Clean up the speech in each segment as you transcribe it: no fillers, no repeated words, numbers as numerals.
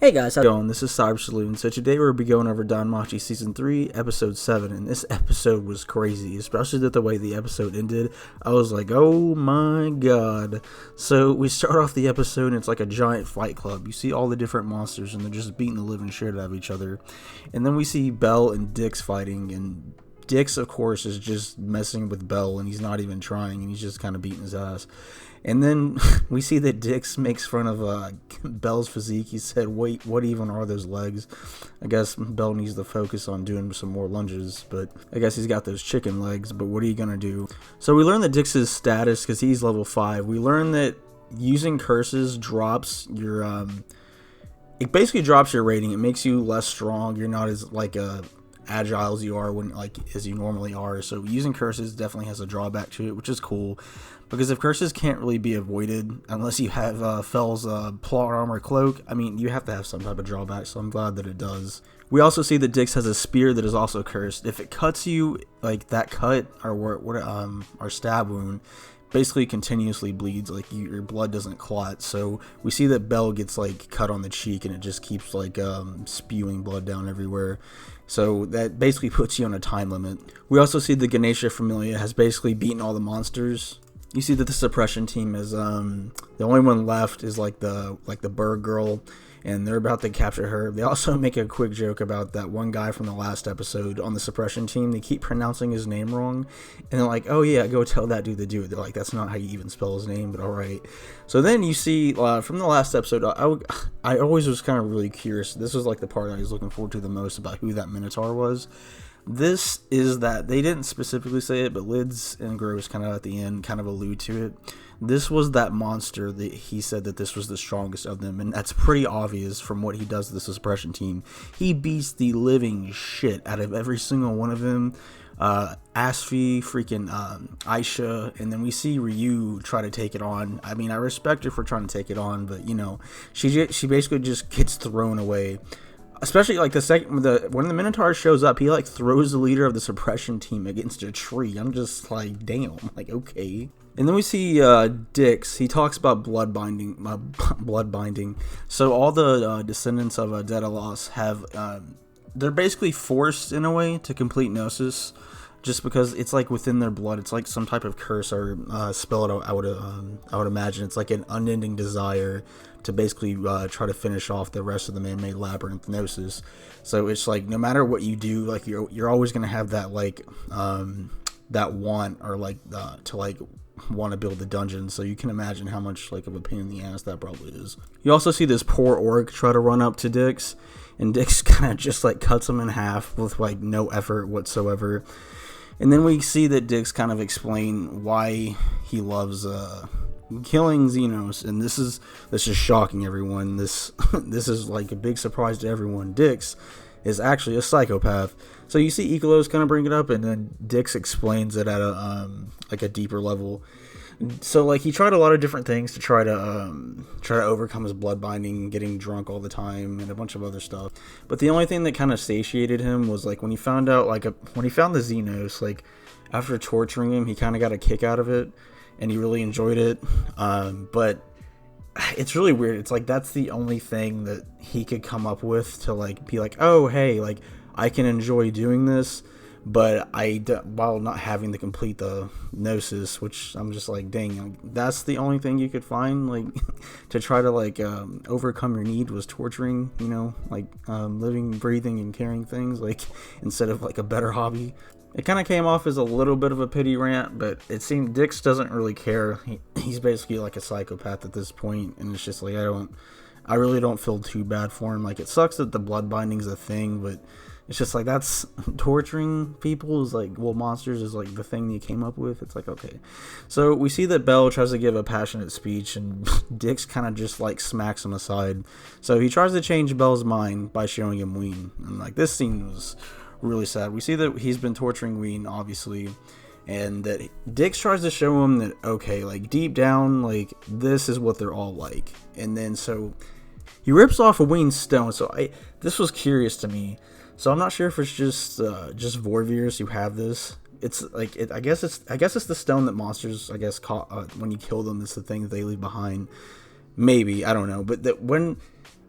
Hey guys, how's it going? This is Cyber Saloon. So today we'll be going over Danmachi Season 3, Episode 7, and this episode was crazy, especially the way the episode ended. I was like, oh my god. So we start off the episode and it's like a giant fight club. You see all the different monsters and they're just beating the living shit out of each other. And then we see Bell and Dix fighting, and Dix, of course, is just messing with Bell, and he's not even trying, and he's just kind of beating his ass. And then we see that Dix makes fun of Bell's physique. He said, wait, what even are those legs? I guess Bell needs to focus on doing some more lunges, but I guess he's got those chicken legs, but what are you going to do? So we learn that Dix's status, because he's level 5, we learn that using curses drops your, it basically drops your rating. It makes you less strong. You're not as, agile as you are as you normally are. So using curses definitely has a drawback to it, which is cool, because if curses can't really be avoided unless you have Fell's plot armor cloak, I mean, you have to have some type of drawback, so I'm glad that it does. We also see that Dix has a spear that is also cursed. If it cuts you, like that cut or stab wound basically continuously bleeds, like your blood doesn't clot. So we see that Bell gets cut on the cheek and it just keeps spewing blood down everywhere. So that basically puts you on a time limit. We also see the Ganesha Familia has basically beaten all the monsters. You see that the suppression team is the only one left is the bird girl, and they're about to capture her. They also make a quick joke about that one guy from the last episode on the suppression team. They keep pronouncing his name wrong, and they're like, oh yeah, go tell that dude to do it. They're like, that's not how you even spell his name, but alright. So then you see from the last episode, I always was kind of really curious. This was the part I was looking forward to the most, about who that Minotaur was. This is that, they didn't specifically say it, but Lids and Gross kind of at the end kind of allude to it. This was that monster that he said that this was the strongest of them, and that's pretty obvious from what he does to the suppression team. He beats the living shit out of every single one of them. Asfi, freaking Aisha, and then we see Ryu try to take it on. I mean, I respect her for trying to take it on, but you know, she basically just gets thrown away. Especially when the Minotaur shows up, he throws the leader of the suppression team against a tree. I'm just like, damn, okay. And then we see Dix. He talks about blood binding. So all the descendants of Daedalus have, they're basically forced in a way to complete Gnosis, just because it's within their blood. It's like some type of curse or spell. I would imagine it's like an unending desire to basically try to finish off the rest of the man-made labyrinth Gnosis. So it's no matter what you do, you're always gonna have that that want, or to want to build the dungeon. So you can imagine how much of a pain in the ass that probably is. You also see this poor orc try to run up to Dix, and Dix kind of just cuts him in half with no effort whatsoever. And then we see that Dix kind of explain why he loves killing Xenos, and this is shocking everyone. This is a big surprise to everyone. Dix is actually a psychopath. So you see Ikelos kind of bring it up, and then Dix explains it at a deeper level. So he tried a lot of different things to try to overcome his blood binding, getting drunk all the time, and a bunch of other stuff. But the only thing that kind of satiated him was when he found out when he found the Xenos, after torturing him, he kind of got a kick out of it, and he really enjoyed it. But it's really weird. It's that's the only thing that he could come up with to be oh hey, I can enjoy doing this, but while not having to complete the Gnosis, which I'm just dang, that's the only thing you could find to try to overcome your need, was torturing, living, breathing, and carrying things instead of a better hobby. It kind of came off as a little bit of a pity rant, but it seemed Dix doesn't really care. He's basically a psychopath at this point, and it's just I really don't feel too bad for him. It sucks that the blood binding's a thing, but it's just that's torturing people is monsters is the thing you came up with. It's okay. So we see that Bell tries to give a passionate speech, and Dix kind of just smacks him aside. So he tries to change Bell's mind by showing him Ween, and this scene was really sad. We see that he's been torturing Ween, obviously, and that Dix tries to show him that, okay, deep down, this is what they're all like. And then so he rips off a Ween's stone. So this was curious to me. So I'm not sure if it's just Vorvirs who have this. It's I guess it's the stone that monsters when you kill them, it's the thing that they leave behind. Maybe, I don't know, but that when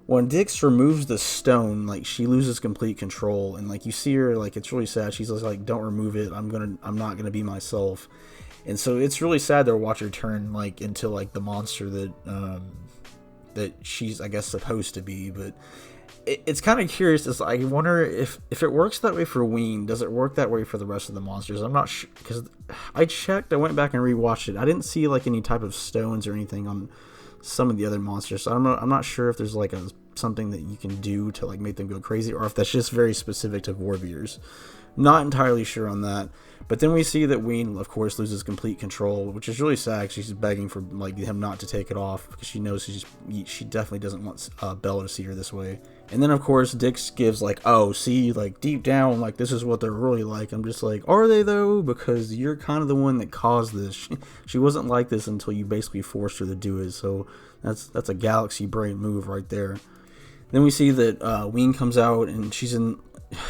when Dix removes the stone, like she loses complete control, and like you see her, like it's really sad. She's just like, "Don't remove it. I'm not gonna be myself." And so it's really sad to watch her turn like into like the monster that she's, I guess, supposed to be. But it's kind of curious. I wonder if it works that way for Ween, does it work that way for the rest of the monsters? I'm not sure, because I checked. I went back and rewatched it. I didn't see like any type of stones or anything on some of the other monsters, so I'm not sure if there's like something that you can do to like make them go crazy, or if that's just very specific to Vorbeers. Not entirely sure on that. But then we see that Ween, of course, loses complete control, which is really sad. She's begging for like him not to take it off, because she knows she definitely doesn't want Bella to see her this way. And then, of course, Dix gives like, "Oh, see, like deep down, like this is what they're really like." I'm just like, are they though? Because you're kind of the one that caused this. She wasn't like this until you basically forced her to do it. So that's a galaxy brain move right there. Then we see that Ween comes out, and she's in.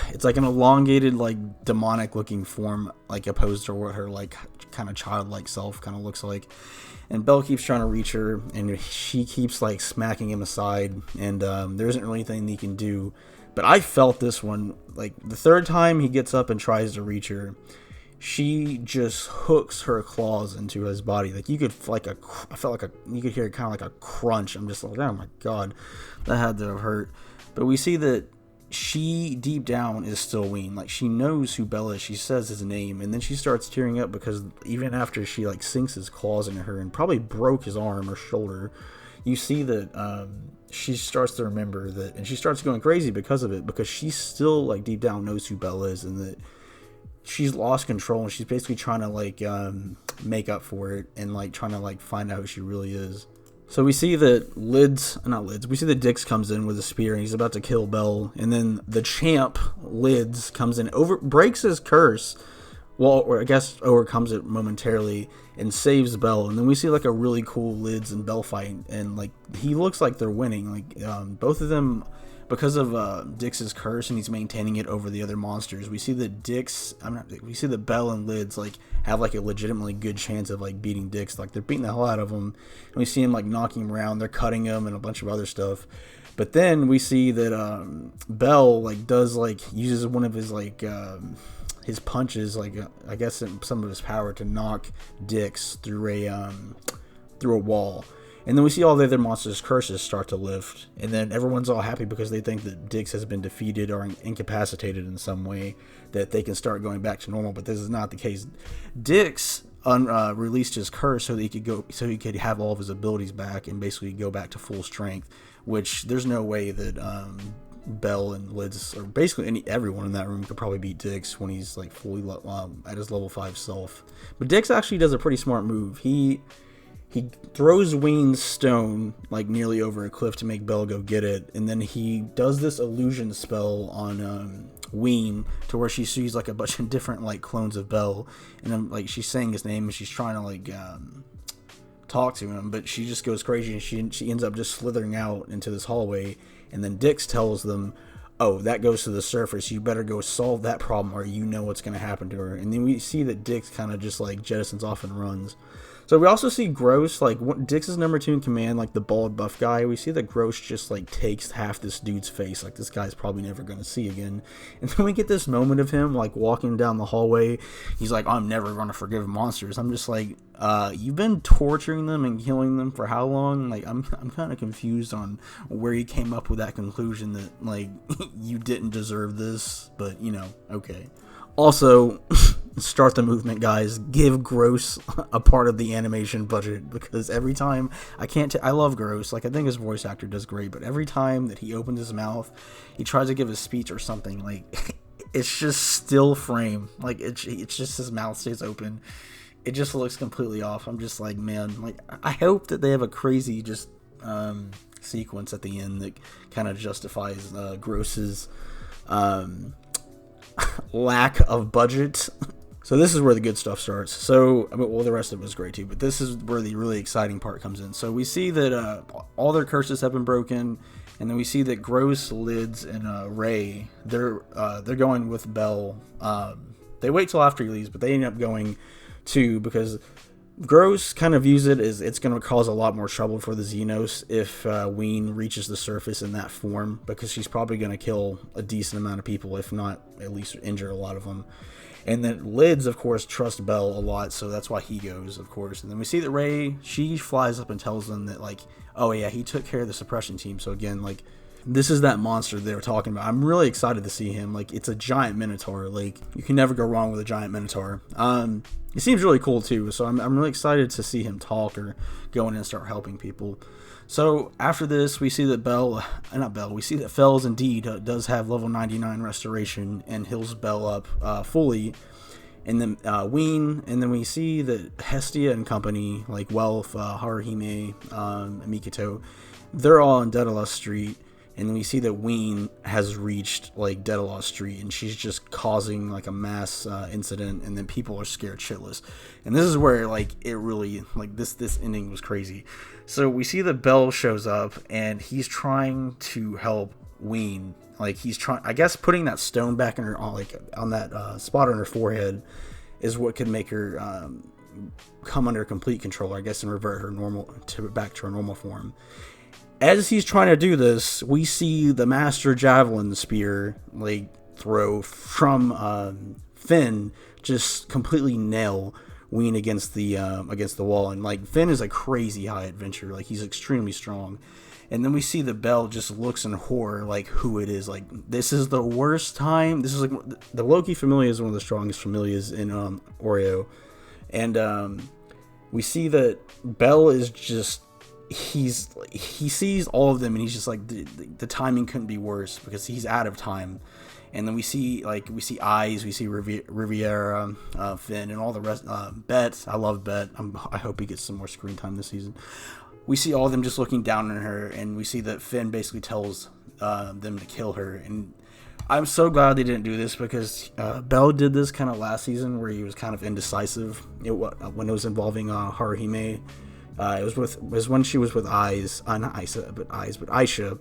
It's like an elongated, like demonic looking form, like opposed to what her like kind of childlike self kind of looks like. And Belle keeps trying to reach her, and she keeps like smacking him aside, and there isn't really anything he can do. But I felt this one, like the third time he gets up and tries to reach her, she just hooks her claws into his body. Like you could I felt like you could hear kind of like a crunch. I'm just like, oh my god, that had to have hurt. But we see that she deep down is still Ween. Like she knows who Bella is. She says his name, and then she starts tearing up, because even after she like sinks his claws into her and probably broke his arm or shoulder, you see that she starts to remember that, and she starts going crazy because of it, because she still like deep down knows who Bella is, and that she's lost control, and she's basically trying to like make up for it, and like trying to like find out who she really is. So we see that we see that Dix comes in with a spear, and he's about to kill Belle, and then the champ, Lids, comes in, breaks his curse, well, or I guess overcomes it momentarily, and saves Belle. And then we see like a really cool Lids and Belle fight, and like he looks like they're winning, like both of them, because of Dix's curse, and he's maintaining it over the other monsters. We see that we see that Belle and Lids like have like a legitimately good chance of like beating Dix. Like they're beating the hell out of him, and we see him like knocking him around. They're cutting him and a bunch of other stuff. But then we see that Belle like uses one of his like his punches, like I guess some of his power, to knock Dix through a wall. And then we see all the other monsters' curses start to lift, and then everyone's all happy because they think that Dix has been defeated or incapacitated in some way, that they can start going back to normal. But this is not the case. Dix released his curse so that he could have all of his abilities back and basically go back to full strength. Which there's no way that Belle and Lids, or basically everyone in that room, could probably beat Dix when he's like fully at his level 5 self. But Dix actually does a pretty smart move. He throws Ween's stone like nearly over a cliff to make Belle go get it, and then he does this illusion spell on Ween to where she sees like a bunch of different like clones of Belle, and then like she's saying his name and she's trying to like talk to him, but she just goes crazy, and she ends up just slithering out into this hallway. And then Dix tells them, "Oh, that goes to the surface. You better go solve that problem, or you know what's going to happen to her." And then we see that Dix kind of just like jettisons off and runs. So we also see Gross, like Dix's number 2 in command, like the bald buff guy. We see that Gross just like takes half this dude's face, like this guy's probably never going to see again. And then we get this moment of him like walking down the hallway. He's like, "I'm never going to forgive monsters." I'm just like, you've been torturing them and killing them for how long? Like I'm kind of confused on where he came up with that conclusion that like you didn't deserve this, but you know, okay. Also, start the movement, guys. Give Gross a part of the animation budget, because every time I love Gross. Like I think his voice actor does great, but every time that he opens his mouth, he tries to give a speech or something. Like it's just still frame. Like it's just his mouth stays open. It just looks completely off. I'm just like, man. Like I hope that they have a crazy just sequence at the end that kind of justifies Gross's lack of budget. So this is where the good stuff starts. So, I mean, well, the rest of it was great too, but this is where the really exciting part comes in. So we see that all their curses have been broken, and then we see that Gross, Lids, and Ray, they're going with Belle. They wait till after he leaves, but they end up going too, because Gross kind of views it as it's going to cause a lot more trouble for the Xenos if Ween reaches the surface in that form, because she's probably going to kill a decent amount of people, if not at least injure a lot of them. And then Lids, of course, trusts Bell a lot, so that's why he goes, of course. And then we see that Ray, she flies up and tells them that, like, oh yeah, he took care of the suppression team. So again, like, this is that monster they were talking about. I'm really excited to see him. Like, it's a giant Minotaur. Like, you can never go wrong with a giant Minotaur. It seems really cool too. So I'm really excited to see him talk or go in and start helping people. So after this, we see that we see that Fells indeed does have level 99 restoration and heals Bell up fully. And then Ween, and then we see that Hestia and company, like Welf, Haruhime, Mikito, they're all on Daedalus Street. And then we see that Ween has reached, like, Daedalus Street, and she's just causing, like, a mass incident, and then people are scared shitless. And this is where, like, it really, like, this ending was crazy. So we see that Bell shows up, and he's trying to help Ween. Like, he's trying, I guess, putting that stone back in her, on that spot on her forehead is what could make her come under complete control, I guess, and revert her back to her normal form. As he's trying to do this, we see the Master Javelin Spear, like, throw from Finn just completely nail Ween against the wall. And, like, Finn is a crazy high adventure. Like, he's extremely strong. And then we see the Bell just looks in horror, like, who it is. Like, this is the worst time. This is, like, the Loki Familia is one of the strongest Familias in Oreo. And we see that Bell is just... he sees all of them, and he's just like, the timing couldn't be worse because he's out of time. And then we see Eyes, we see Riviera, Finn, and all the rest. Bet, I love Bet. I hope he gets some more screen time this season. We see all of them just looking down on her, and we see that Finn basically tells them to kill her. And I'm so glad they didn't do this, because Bell did this kind of last season where he was kind of indecisive when it was involving Haruhime. It was when she was with Eyes, not Isa, but Aisha.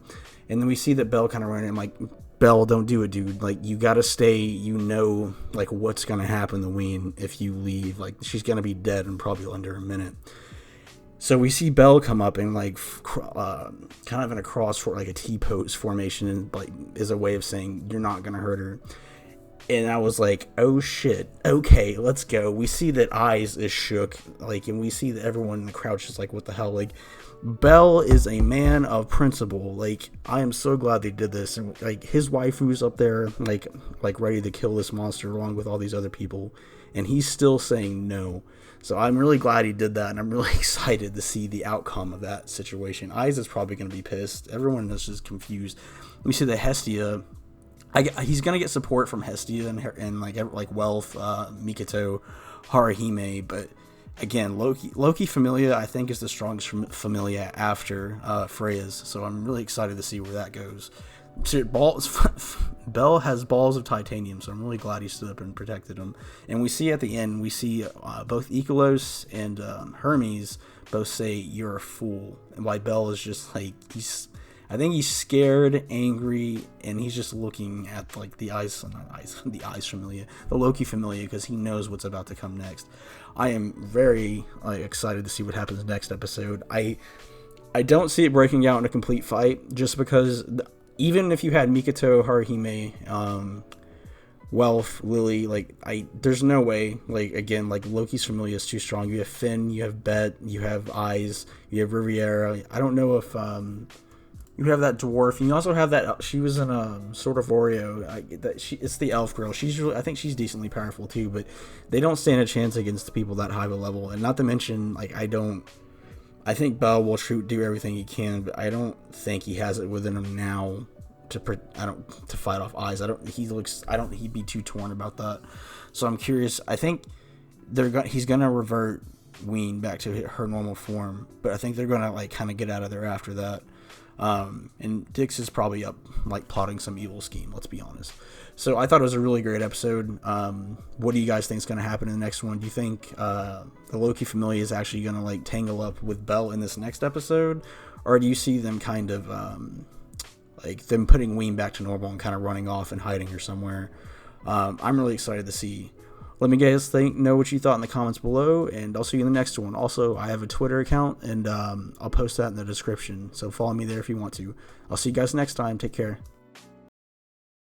And then we see that Bell kind of running. I'm like, Bell, don't do it, dude. Like, you gotta stay. You know, like, what's gonna happen to Ween if you leave. Like, she's gonna be dead in probably under a minute. So we see Bell come up and, like, kind of in a cross for like a T-pose formation, and, like, is a way of saying you're not gonna hurt her. And I was like, oh shit, okay, let's go. We see that Eyes is shook, like, and we see that everyone in the crowd is just like, what the hell? Like, Bell is a man of principle. Like, I am so glad they did this. And, like, his waifu's up there, like ready to kill this monster along with all these other people, and he's still saying no. So I'm really glad he did that, and I'm really excited to see the outcome of that situation. Eyes is probably going to be pissed. Everyone is just confused. We see that Hestia... he's gonna get support from Hestia and Welf, Mikito, Haruhime, but again, Loki Familia, I think, is the strongest Familia after Freya's. So I'm really excited to see where that goes. Bell has balls of titanium, so I'm really glad he stood up and protected him. And we see at the end, both Ikelos and Hermes both say, "You're a fool," and why Bell is just like, I think he's scared, angry, and he's just looking at, like, the Eyes Familia, the Loki Familia, because he knows what's about to come next. I am very excited to see what happens next episode. I don't see it breaking out in a complete fight, just because even if you had Mikito, Haruhime, Welf, Lily, like, there's no way. Like, again, like, Loki's Familia is too strong. You have Finn, you have Bet, you have Eyes, you have Riviera. I don't know if you have that dwarf, and you also have that. She was in Sword of Oreo. It's the elf girl. I think she's decently powerful too, but they don't stand a chance against the people that high of a level. And not to mention, like, I think Bell will do everything he can, but I don't think he has it within him now to fight off Eyes. He'd be too torn about that. So I'm curious. I think he's gonna revert Ween back to her normal form, but I think they're gonna, like, kind of get out of there after that. And Dix is probably up, like, plotting some evil scheme, let's be honest. So I thought it was a really great episode. What do you guys think is going to happen in the next one? Do you think the Loki Familia is actually going to, like, tangle up with Bell in this next episode? Or do you see them kind of, like, them putting Ween back to normal and kind of running off and hiding her somewhere? I'm really excited to see Let me guys know what you thought in the comments below, and I'll see you in the next one. Also, I have a Twitter account, and I'll post that in the description, so follow me there if you want to. I'll see you guys next time. Take care.